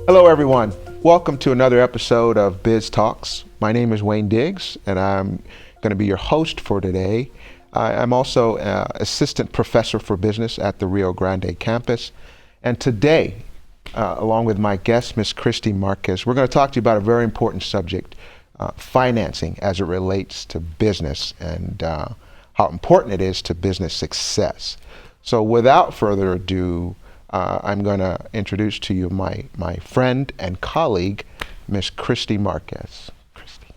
Hello, everyone. Welcome to another episode of BizTalks. My name is Wayne Diggs, and I'm going to be your host for today. I'm also assistant professor for business at the Rio Grande campus. And today, along with my guest, Miss Christy Marquez, we're going to talk to you about a very important subject, financing as it relates to business and how important it is to business success. So without further ado, I'm going to introduce to you my friend and colleague, Miss Christy Marquez. Christy.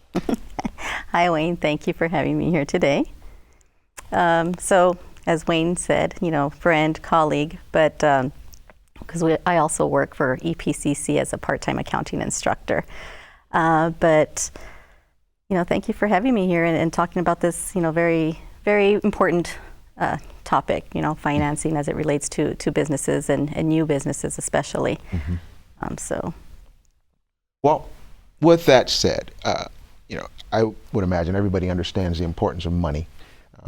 Hi, Wayne. Thank you for having me here today. So, as Wayne said, friend, colleague, but because I also work for EPCC as a part-time accounting instructor. But thank you for having me here and talking about this, very, very important topic, financing as it relates to businesses and new businesses especially. Mm-hmm. Well, with that said, I would imagine everybody understands the importance of money,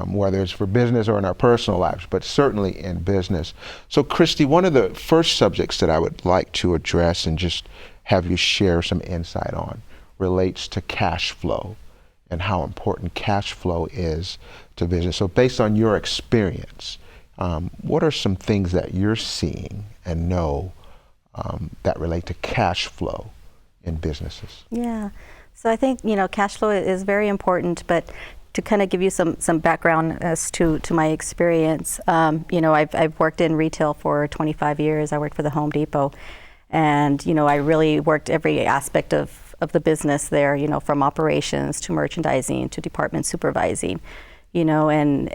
whether it's for business or in our personal lives, but certainly in business. So Christy, one of the first subjects that I would like to address and just have you share some insight on relates to cash flow and how important cash flow is to business. So based on your experience, what are some things that you're seeing and know that relate to cash flow in businesses? Yeah, so I think, cash flow is very important, but to kind of give you some background as to my experience, I've worked in retail for 25 years. I worked for the Home Depot, and, I really worked every aspect of the business there, from operations to merchandising to department supervising, and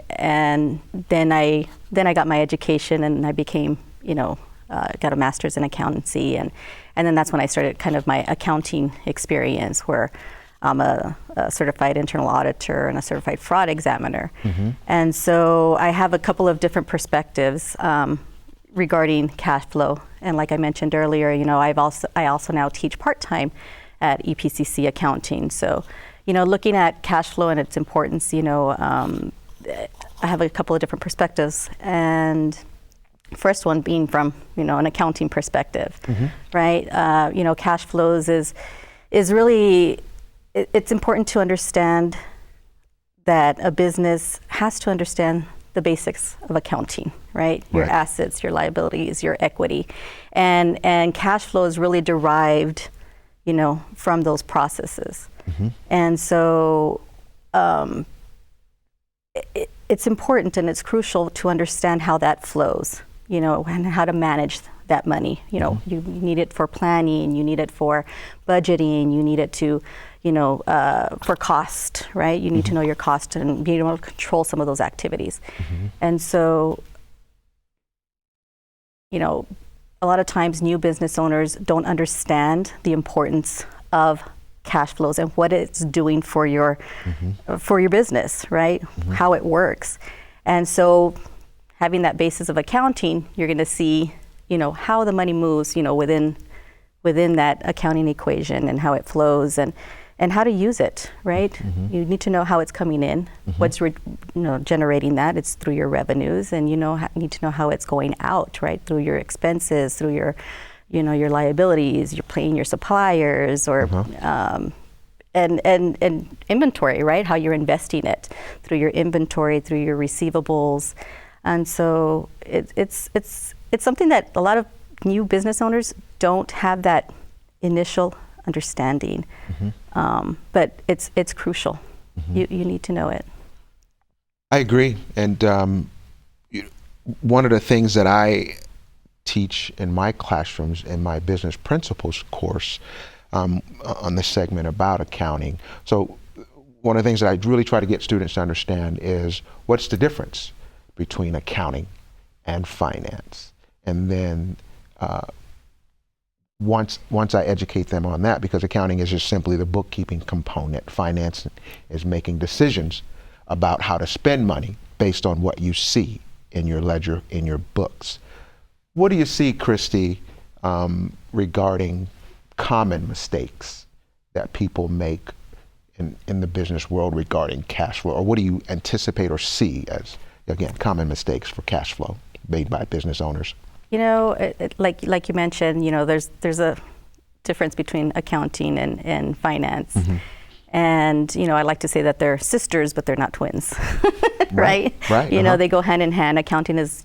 then I got my education and I became, got a master's in accountancy, and then that's when I started kind of my accounting experience, where I'm a certified internal auditor and a certified fraud examiner. Mm-hmm. And so I have a couple of different perspectives regarding cash flow. And like I mentioned earlier, I also now teach part-time at EPCC accounting. So, looking at cash flow and its importance, I have a couple of different perspectives. And first one being from, an accounting perspective, mm-hmm. right? Cash flows is really, it's important to understand that a business has to understand the basics of accounting, right? Your assets, your liabilities, your equity. And cash flow is really derived, from those processes. Mm-hmm. And so it's important and it's crucial to understand how that flows, and how to manage that money. Mm-hmm. You need it for planning, you need it for budgeting, you need it to, for cost, right? You need mm-hmm. to know your cost and be able to control some of those activities. Mm-hmm. And so, a lot of times new business owners don't understand the importance of cash flows and what it's doing for your business, right? Mm-hmm. How it works. And so having that basis of accounting, you're going to see, how the money moves, within that accounting equation and how it flows and how to use it, right? Mm-hmm. You need to know how it's coming in, mm-hmm. what's generating that. It's through your revenues, and you need to know how it's going out, right? Through your expenses, through your, your liabilities. You're paying your suppliers, or and inventory, right? How you're investing it through your inventory, through your receivables, and so it's something that a lot of new business owners don't have that initial understanding, mm-hmm. But it's crucial. Mm-hmm. You need to know it. I agree, and one of the things that I teach in my classrooms in my business principles course on the segment about accounting. So one of the things that I really try to get students to understand is what's the difference between accounting and finance, and then once I educate them on that, because accounting is just simply the bookkeeping component, finance is making decisions about how to spend money based on what you see in your ledger, in your books. What do you see, Christy, regarding common mistakes that people make in the business world regarding cash flow? Or what do you anticipate or see as, again, common mistakes for cash flow made by business owners? Like you mentioned, there's a difference between accounting and finance. And, I like to say that they're sisters, but they're not twins, right? Right. They go hand in hand. Accounting is,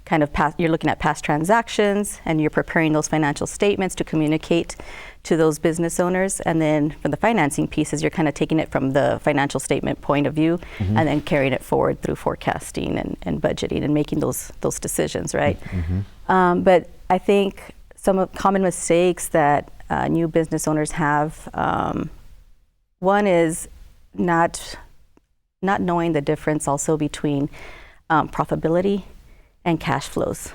kind of you're looking at past transactions and you're preparing those financial statements to communicate to those business owners. And then for the financing pieces, you're kind of taking it from the financial statement point of view and then carrying it forward through forecasting and budgeting and making those decisions, right? But I think some common mistakes that new business owners have, one is not knowing the difference also between profitability and cash flows.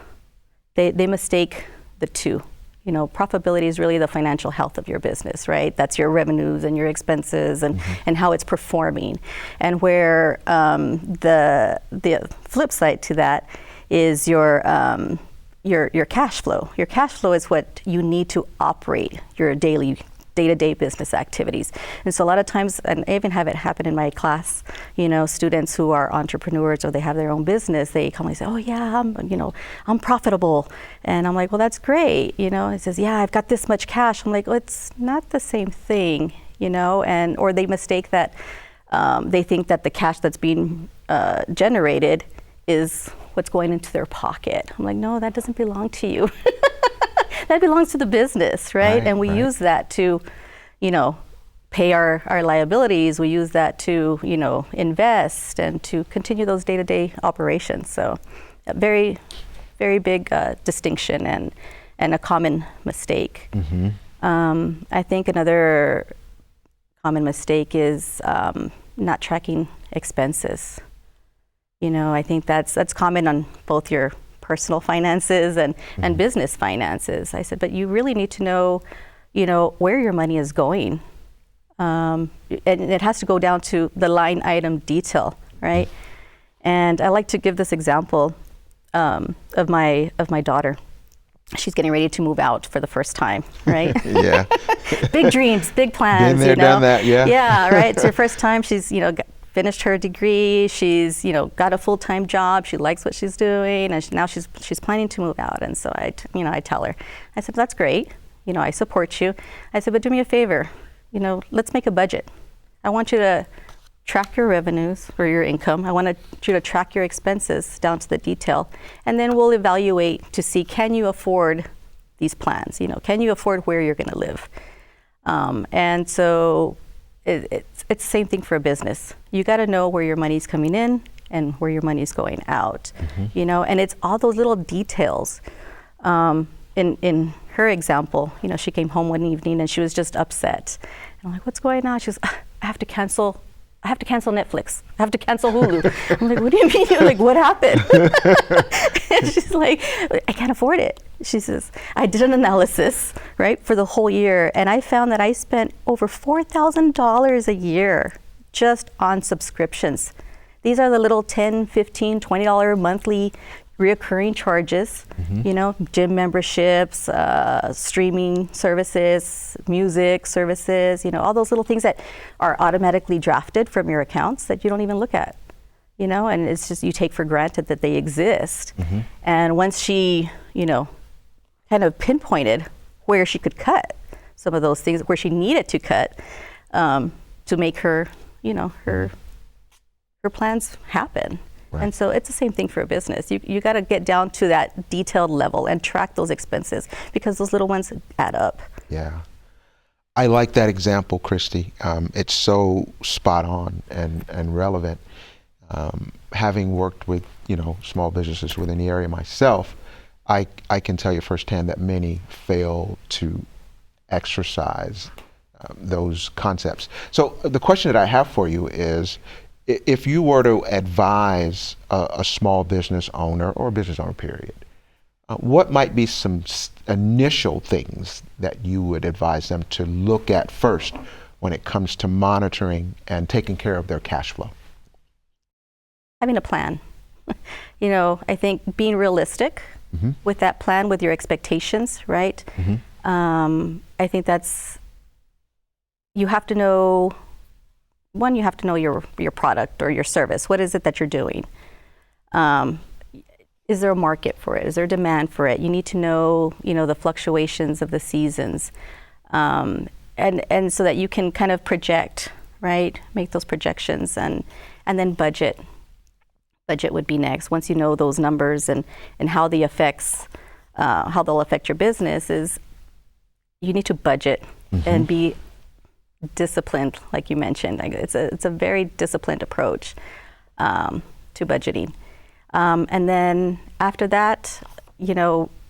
They mistake the two. Profitability is really the financial health of your business, right? That's your revenues and your expenses and how it's performing. And where the flip side to that is your cash flow. Your cash flow is what you need to operate your day-to-day business activities. And so a lot of times, and I even have it happen in my class, students who are entrepreneurs or they have their own business, they come and say, oh yeah, I'm profitable. And I'm like, well, that's great. It says, yeah, I've got this much cash. I'm like, well, it's not the same thing, or they mistake that, they think that the cash that's being generated is what's going into their pocket. I'm like, no, that doesn't belong to you. That belongs to the business, right? And we use that to, pay our liabilities. We use that to, invest and to continue those day-to-day operations. So a very, very big distinction and a common mistake. I think another common mistake is not tracking expenses. I think that's common on both your personal finances and business finances. I said, but you really need to know, where your money is going. And it has to go down to the line item detail, right? And I like to give this example of my daughter. She's getting ready to move out for the first time, right? Yeah. Big dreams, big plans. Been there, done that, yeah. Yeah, right. It's her first time. She's, finished her degree. She's, got a full-time job. She likes what she's doing, and now she's planning to move out. And so I tell her, I said, that's great. I support you. I said, but do me a favor. Let's make a budget. I want you to track your revenues or your income. I want you to track your expenses down to the detail, and then we'll evaluate to see, can you afford these plans? Can you afford where you're going to live? And so it's the same thing for a business. You got to know where your money's coming in and where your money's going out, and it's all those little details. In her example, she came home one evening and she was just upset. And I'm like, what's going on? She goes, I have to cancel Netflix. I have to cancel Hulu. I'm like, what do you mean? Like, what happened? And she's like, I can't afford it. She says, I did an analysis, right, for the whole year, and I found that I spent over $4,000 a year just on subscriptions. These are the little $10, $15, $20 monthly reoccurring charges, gym memberships, streaming services, music services, all those little things that are automatically drafted from your accounts that you don't even look at, and it's just, you take for granted that they exist. And once she, kind of pinpointed where she could cut some of those things, where she needed to cut to make her, her plans happen. Right. And so it's the same thing for a business. You got to get down to that detailed level and track those expenses, because those little ones add up. Yeah. I like that example, Christy. It's so spot on and relevant. Having worked with, small businesses within the area myself, I can tell you firsthand that many fail to exercise those concepts. So the question that I have for you is, if you were to advise a small business owner or a business owner period, what might be some initial things that you would advise them to look at first when it comes to monitoring and taking care of their cash flow? Having a plan. I think being realistic with that plan, with your expectations, right? I think that's, you have to know, one, you have to know your product or your service. What is it that you're doing? Is there a market for it? Is there demand for it? You need to know, the fluctuations of the seasons. and so that you can kind of project, right? Make those projections, and then budget. Budget would be next. Once you know those numbers and how they'll affect your business, is you need to budget and be disciplined, like you mentioned. Like it's a very disciplined approach to budgeting. And then after that,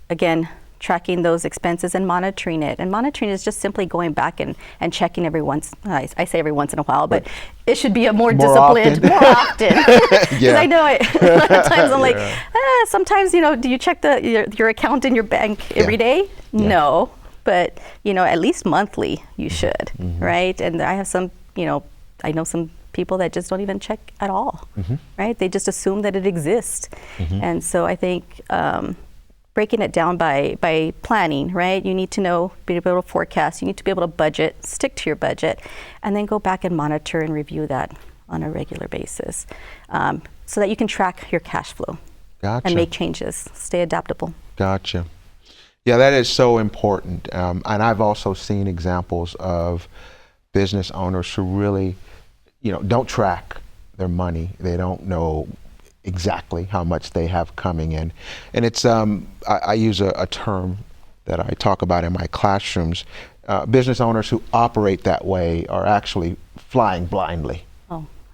again, tracking those expenses and monitoring it. And monitoring is just simply going back and checking every once, I say every once in a while, but it should be a more disciplined, more often. Because I know a lot of times I'm like, sometimes, do you check your account in your bank every day? No, but, at least monthly you should, right? And I have some, I know some people that just don't even check at all, right? They just assume that it exists. And so I think, breaking it down by planning, right? You need to be able to forecast. You need to be able to budget, stick to your budget, and then go back and monitor and review that on a regular basis, so that you can track your cash flow. Gotcha. And make changes. Stay adaptable. Gotcha. Yeah, that is so important. And I've also seen examples of business owners who really, don't track their money. They don't know exactly how much they have coming in. And it's, I use a term that I talk about in my classrooms. Business owners who operate that way are actually flying blindly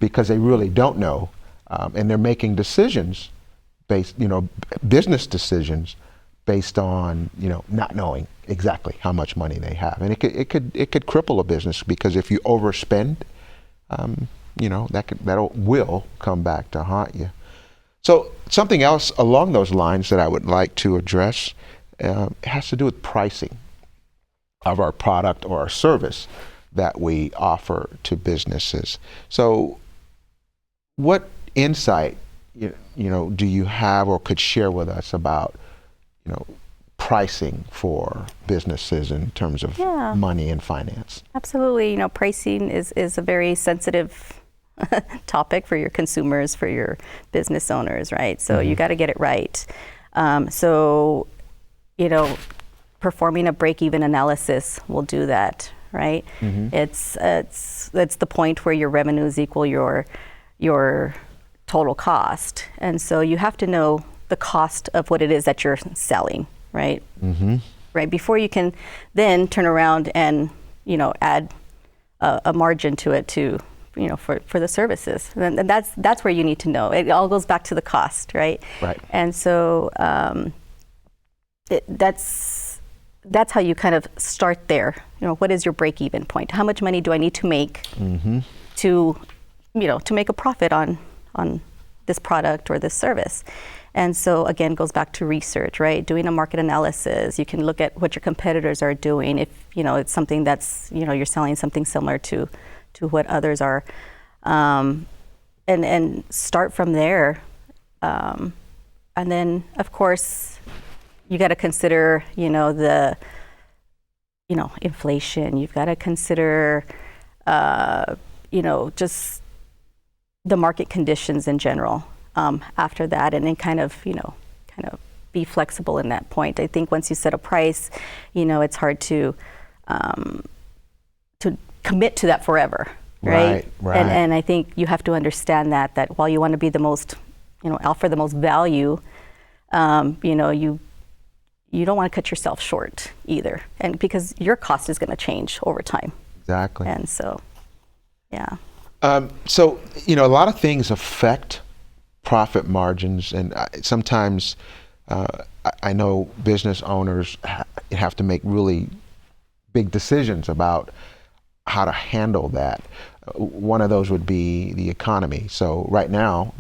because they really don't know. And they're making decisions based, business decisions based on, not knowing exactly how much money they have. And it could cripple a business, because if you overspend, that will come back to haunt you. So something else along those lines that I would like to address has to do with pricing of our product or our service that we offer to businesses. So what insight, do you have or could share with us about, pricing for businesses in terms of money and finance? Absolutely. Pricing is a very sensitive topic for your consumers, for your business owners, right? So you got to get it right. Performing a break-even analysis will do that, right? It's the point where your revenues equal your total cost, and so you have to know the cost of what it is that you're selling, right? Right, before you can then turn around and add a margin to it for the services. And that's where you need to know. It all goes back to the cost, right? Right. And so that's how you kind of start there. What is your break-even point? How much money do I need to make to make a profit on this product or this service? And so again, goes back to research, right? Doing a market analysis. You can look at what your competitors are doing. If it's something that's you're selling something similar to what others are, and start from there. And then, of course, you got to consider, the inflation. You've got to consider, just the market conditions in general. After that, and then kind of be flexible in that point. I think once you set a price, it's hard to commit to that forever, right? Right. And I think you have to understand that while you want to be the most, offer the most value, you don't want to cut yourself short either, and because your cost is going to change over time. Exactly. And so, yeah. So a lot of things affect profit margins, and sometimes I know business owners have to make really big decisions about how to handle that. One of those would be the economy. So right now,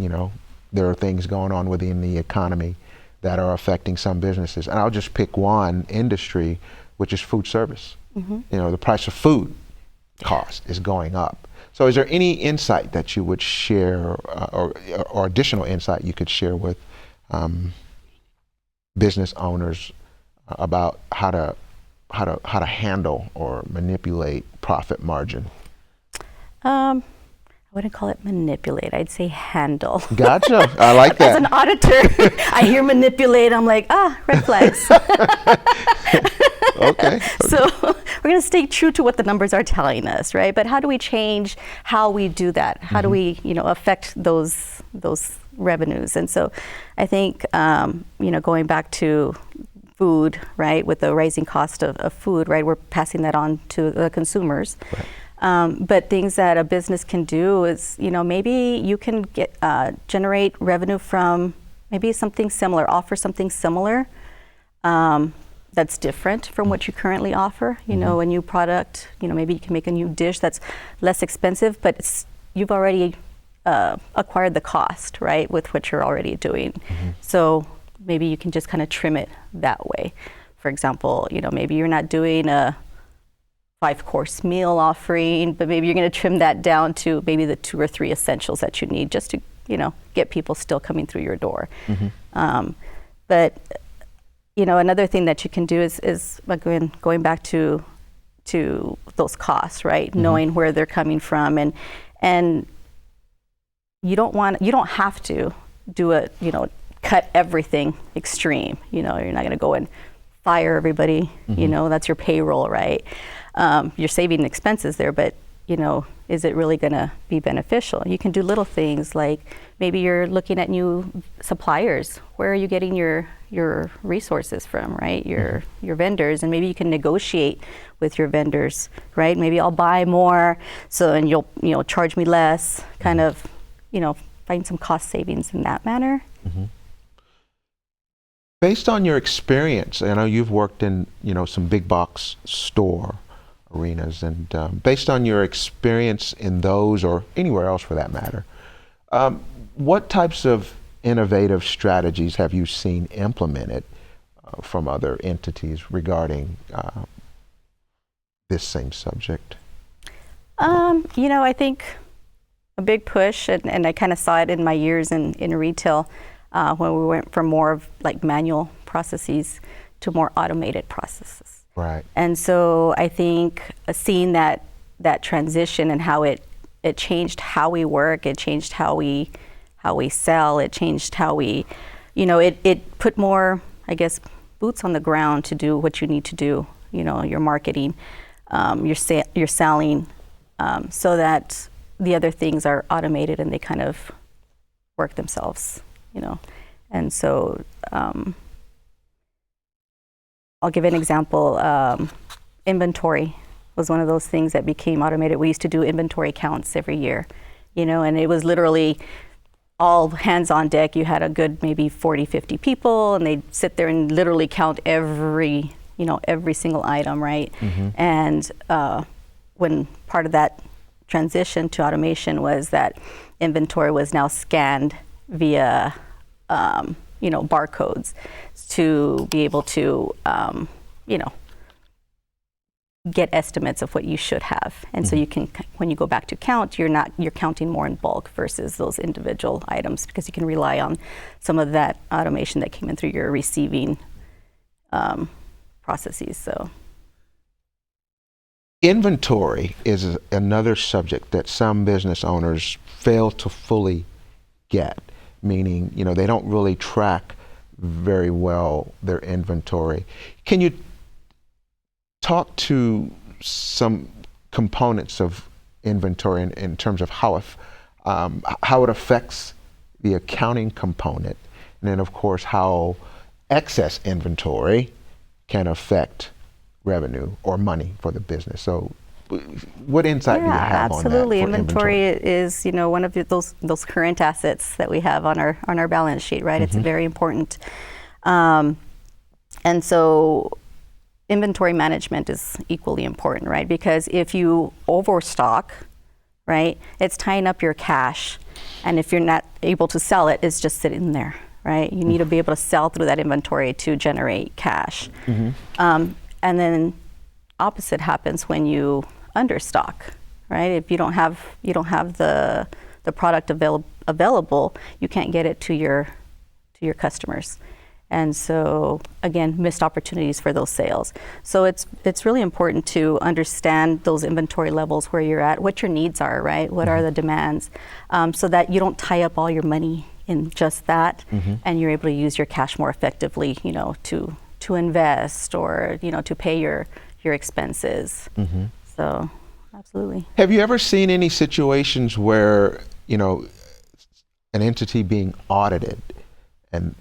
there are things going on within the economy that are affecting some businesses. And I'll just pick one industry, which is food service. The price of food cost is going up. So is there any insight that you would share, or additional insight you could share with business owners about how to handle or manipulate profit margin? I wouldn't call it manipulate. I'd say handle. Gotcha. I like that. As an auditor, I hear manipulate. I'm like, red flags. Okay. So we're going to stay true to what the numbers are telling us, right? But how do we change how we do that? How do we, affect those revenues? And so I think, going back to food, right, with the rising cost of food, right, we're passing that on to the consumers. Right. But things that a business can do is, maybe you can generate revenue from maybe something similar, offer something similar that's different from what you currently offer. A new product, maybe you can make a new dish that's less expensive, but you've already acquired the cost, right, with what you're already doing. So maybe you can just kind of trim it that way. For example, maybe you're not doing a 5-course meal offering, but maybe you're going to trim that down to maybe the 2 or 3 essentials that you need just to, get people still coming through your door. But another thing that you can do is again, going back to those costs, right? Knowing where they're coming from, and you don't have to do cut everything extreme. You're not going to go and fire everybody. That's your payroll, right? You're saving expenses there, but is it really going to be beneficial? You can do little things like maybe you're looking at new suppliers. Where are you getting your resources from, right? Your vendors, and maybe you can negotiate with your vendors, right? Maybe I'll buy more, and you'll charge me less. Kind of, find some cost savings in that manner. Based on your experience, I know you've worked in some big box store arenas, and based on your experience in those or anywhere else for that matter, what types of innovative strategies have you seen implemented from other entities regarding this same subject? I think a big push, and I kind of saw it in my years in retail, when we went from more of like manual processes to more automated processes. Right. And so I think seeing that transition and how it changed how we work, it changed how we sell, it changed how we, it put more, I guess, boots on the ground to do what you need to do, your marketing, your selling, so that the other things are automated and they kind of work themselves, And so I'll give an example. Inventory was one of those things that became automated. We used to do inventory counts every year, and it was literally all hands on deck. You had a good maybe 40, 50 people, and they'd sit there and literally count every single item, right? And when part of that transition to automation was that inventory was now scanned via barcodes to be able to get estimates of what you should have. And so you can, when you go back to count, you're counting more in bulk versus those individual items, because you can rely on some of that automation that came in through your receiving processes. So inventory is another subject that some business owners fail to fully get, meaning they don't really track very well their inventory. Can you talk to some components of inventory in terms of how it affects the accounting component, and then of course how excess inventory can affect revenue or money for the business? So what insight do you have on that? Absolutely. Inventory is, one of those current assets that we have on our balance sheet, right? It's very important. And so inventory management is equally important, right? Because if you overstock, right, it's tying up your cash. And if you're not able to sell it, it's just sitting there, right? You need to be able to sell through that inventory to generate cash. And then opposite happens when you understock, right? If you don't have the product available, you can't get it to your customers. And so again, missed opportunities for those sales. So it's really important to understand those inventory levels, where you're at, what your needs are, right? What are the demands, so that you don't tie up all your money in just that, and you're able to use your cash more effectively, to to invest or, to pay your expenses. So, absolutely. Have you ever seen any situations where, an entity being audited and,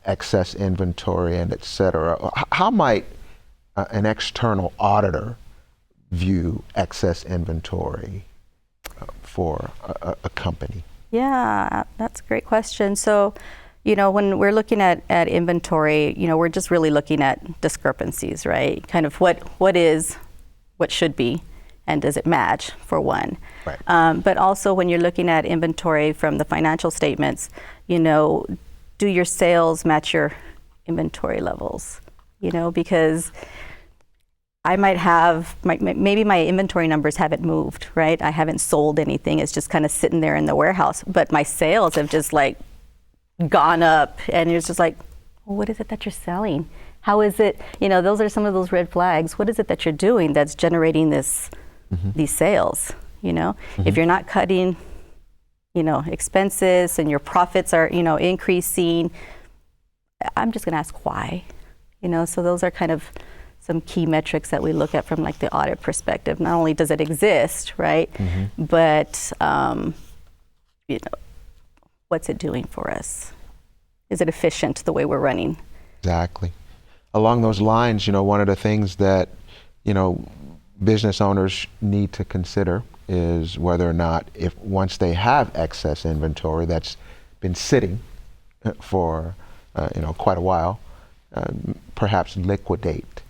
excess inventory and et cetera? How might an external auditor view excess inventory for a company? Yeah, that's a great question. So, when we're looking at inventory, we're just really looking at discrepancies, right? Kind of what should be, and does it match, for one. Right. But also when you're looking at inventory from the financial statements, do your sales match your inventory levels? Because I might have, maybe my inventory numbers haven't moved, right? I haven't sold anything. It's just kind of sitting there in the warehouse. But my sales have just gone up. And it's just well, what is it that you're selling? How is it, those are some of those red flags. What is it that you're doing that's generating these sales? If you're not cutting, expenses and your profits are, increasing, I'm just going to ask why. So those are kind of some key metrics that we look at from the audit perspective. Not only does it exist, right, but what's it doing for us? Is it efficient the way we're running? Exactly. Along those lines, one of the things that, business owners need to consider is whether or not, if once they have excess inventory that's been sitting for, quite a while, perhaps liquidate,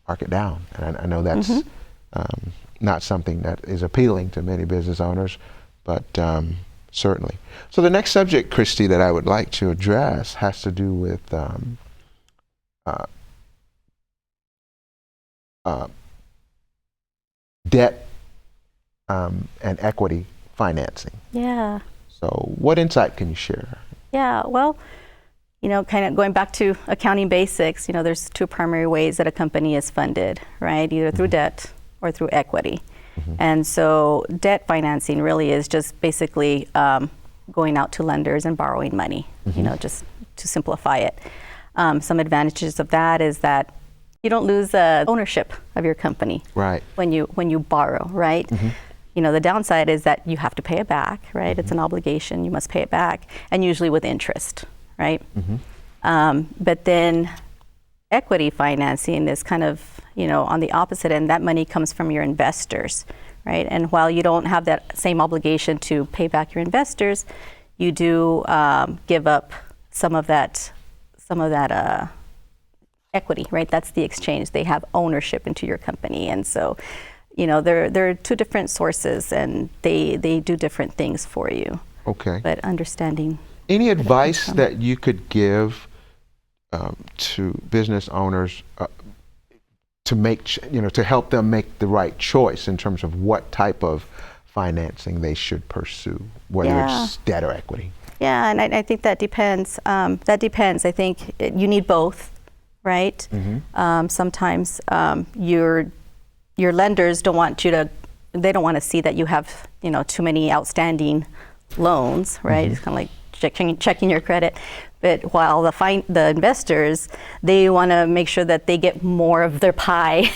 mark it down. And I know that's not something that is appealing to many business owners, but certainly. So the next subject, Christy, that I would like to address has to do with debt and equity financing. Yeah. So what insight can you share? Yeah, well, kind of going back to accounting basics, there's two primary ways that a company is funded, right? Either through debt or through equity. And so debt financing really is just basically going out to lenders and borrowing money, just to simplify it. Some advantages of that is that you don't lose ownership of your company, right, when you borrow, right? The downside is that you have to pay it back, right? It's an obligation, you must pay it back, and usually with interest, right? But then equity financing is kind of, on the opposite end. That money comes from your investors, right? And while you don't have that same obligation to pay back your investors, you do give up some of that equity, right? That's the exchange. They have ownership into your company. And so, there are two different sources, and they do different things for you. Okay. But understanding. Any advice that you could give to business owners to make, to help them make the right choice in terms of what type of financing they should pursue, whether it's debt or equity? Yeah, and I think that depends. That depends. I think you need both, right? Sometimes your lenders don't want you to. They don't want to see that you have too many outstanding loans, right? It's kind of like checking your credit. But while the investors, they want to make sure that they get more of their pie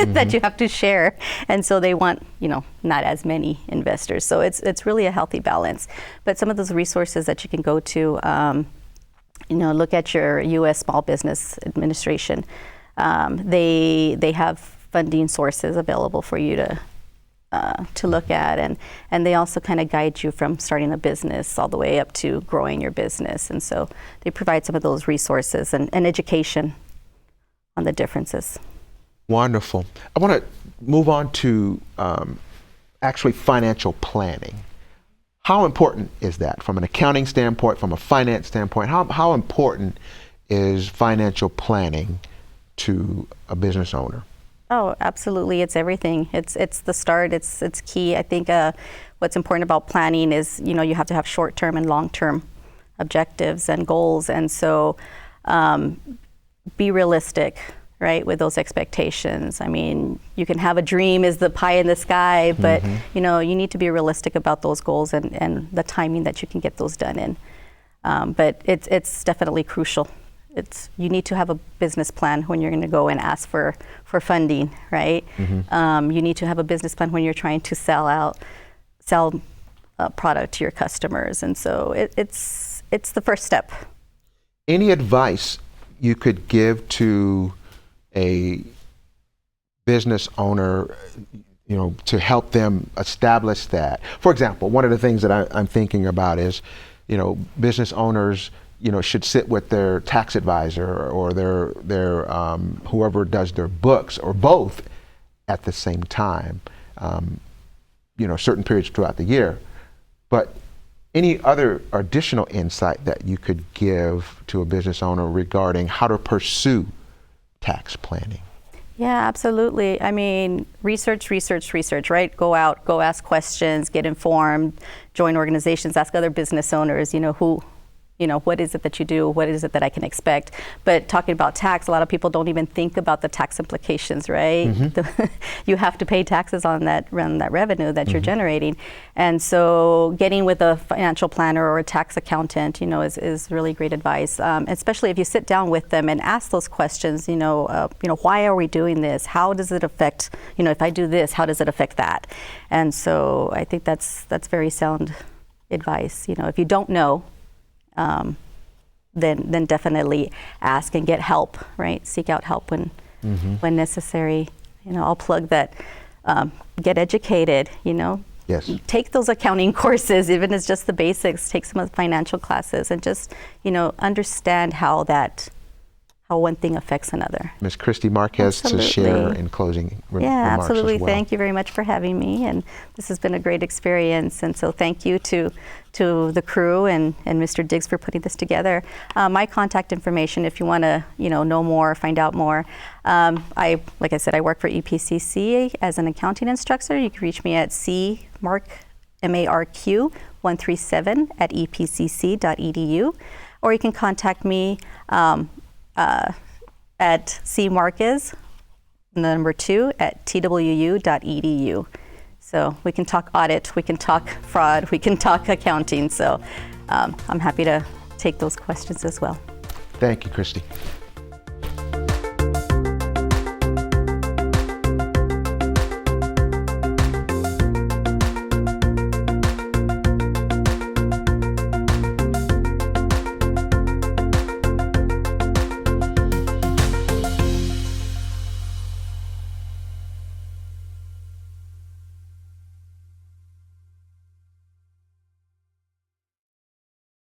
that you have to share, and so they want not as many investors. So it's really a healthy balance. But some of those resources that you can go to, look at your U.S. Small Business Administration. They have funding sources available for you to look at, and they also kind of guide you from starting a business all the way up to growing your business. And so they provide some of those resources and education on the differences. Wonderful. I want to move on to actually financial planning. How important is that from an accounting standpoint, from a finance standpoint? How important is financial planning to a business owner? Oh, absolutely. It's everything. It's the start. It's key. I think what's important about planning is, you have to have short-term and long-term objectives and goals. And so be realistic, right, with those expectations. I mean, you can have a dream is the pie in the sky, but, you need to be realistic about those goals and the timing that you can get those done in. But it's definitely crucial you need to have a business plan when you're going to go and ask for funding, right? You need to have a business plan when you're trying to sell a product to your customers, and so it's the first step. Any advice you could give to a business owner, to help them establish that? For example, one of the things that I'm thinking about is, business owners, should sit with their tax advisor or their whoever does their books, or both at the same time, certain periods throughout the year. But any other additional insight that you could give to a business owner regarding how to pursue tax planning? Yeah, absolutely. I mean, research, right? Go out, go ask questions, get informed, join organizations, ask other business owners, what is it that you do? What is it that I can expect? But talking about tax, a lot of people don't even think about the tax implications, right? You have to pay taxes on that revenue that you're generating. And so getting with a financial planner or a tax accountant, is really great advice, especially if you sit down with them and ask those questions, why are we doing this? How does it affect, if I do this, how does it affect that? And so I think that's very sound advice. If you don't know, then definitely ask and get help, right? Seek out help when necessary. I'll plug that. Get educated. Yes. Take those accounting courses, even if it's just the basics. Take some of the financial classes and just understand how one thing affects another. Ms. Christy Marquez, to share in closing remarks. Yeah, absolutely. As well. Thank you very much for having me, and this has been a great experience. And so thank you to the crew and Mr. Diggs for putting this together. My contact information, if you want to know more, find out more. Like I said, I work for EPCC as an accounting instructor. You can reach me at marq@epcc.edu, or you can contact me at cmarquez, number 2, at twu.edu. So we can talk audit, we can talk fraud, we can talk accounting. So I'm happy to take those questions as well. Thank you, Christy.